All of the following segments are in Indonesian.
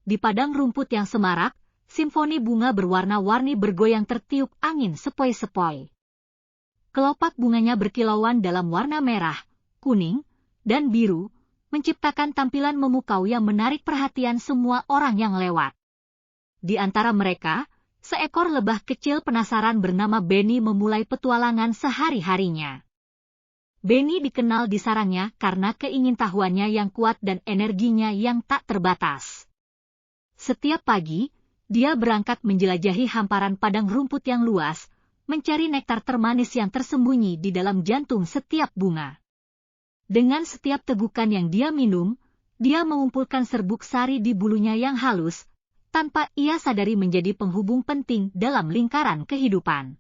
Di padang rumput yang semarak, simfoni bunga berwarna-warni bergoyang tertiup angin sepoi-sepoi. Kelopak bunganya berkilauan dalam warna merah, kuning, dan biru, menciptakan tampilan memukau yang menarik perhatian semua orang yang lewat. Di antara mereka, seekor lebah kecil penasaran bernama Benny memulai petualangan sehari-harinya. Benny dikenal di sarangnya karena keingintahuannya yang kuat dan energinya yang tak terbatas. Setiap pagi, dia berangkat menjelajahi hamparan padang rumput yang luas, mencari nektar termanis yang tersembunyi di dalam jantung setiap bunga. Dengan setiap tegukan yang dia minum, dia mengumpulkan serbuk sari di bulunya yang halus, tanpa ia sadari menjadi penghubung penting dalam lingkaran kehidupan.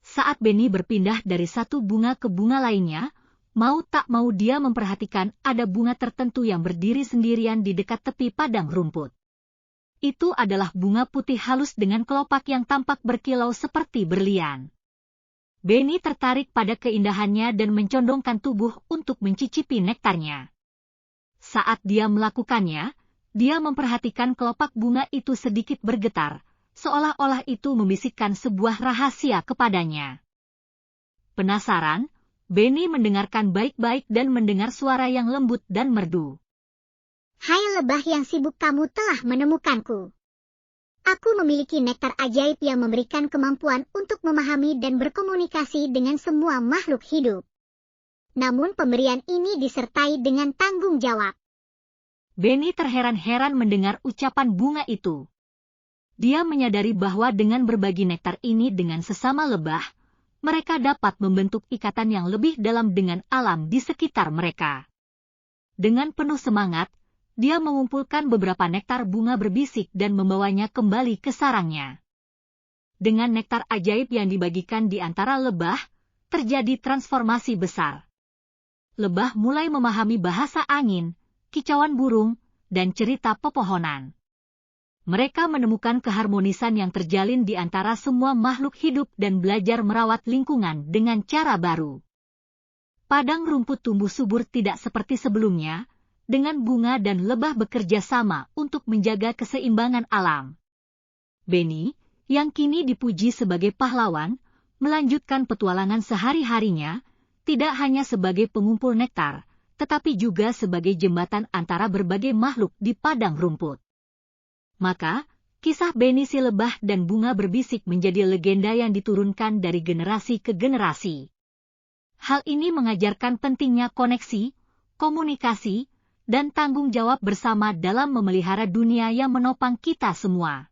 Saat Benny berpindah dari satu bunga ke bunga lainnya, mau tak mau dia memperhatikan ada bunga tertentu yang berdiri sendirian di dekat tepi padang rumput. Itu adalah bunga putih halus dengan kelopak yang tampak berkilau seperti berlian. Benny tertarik pada keindahannya dan mencondongkan tubuh untuk mencicipi nektarnya. Saat dia melakukannya, dia memperhatikan kelopak bunga itu sedikit bergetar, seolah-olah itu membisikkan sebuah rahasia kepadanya. Penasaran, Benny mendengarkan baik-baik dan mendengar suara yang lembut dan merdu. Hai lebah yang sibuk, kamu telah menemukanku. Aku memiliki nektar ajaib yang memberikan kemampuan untuk memahami dan berkomunikasi dengan semua makhluk hidup. Namun pemberian ini disertai dengan tanggung jawab. Benny terheran-heran mendengar ucapan bunga itu. Dia menyadari bahwa dengan berbagi nektar ini dengan sesama lebah, mereka dapat membentuk ikatan yang lebih dalam dengan alam di sekitar mereka. Dengan penuh semangat, dia mengumpulkan beberapa nektar bunga berbisik dan membawanya kembali ke sarangnya. Dengan nektar ajaib yang dibagikan di antara lebah, terjadi transformasi besar. Lebah mulai memahami bahasa angin, kicauan burung, dan cerita pepohonan. Mereka menemukan keharmonisan yang terjalin di antara semua makhluk hidup dan belajar merawat lingkungan dengan cara baru. Padang rumput tumbuh subur tidak seperti sebelumnya, dengan bunga dan lebah bekerja sama untuk menjaga keseimbangan alam. Benny, yang kini dipuji sebagai pahlawan, melanjutkan petualangan sehari-harinya, tidak hanya sebagai pengumpul nektar, tetapi juga sebagai jembatan antara berbagai makhluk di padang rumput. Maka, kisah Benny si lebah dan bunga berbisik menjadi legenda yang diturunkan dari generasi ke generasi. Hal ini mengajarkan pentingnya koneksi, komunikasi, dan tanggung jawab bersama dalam memelihara dunia yang menopang kita semua.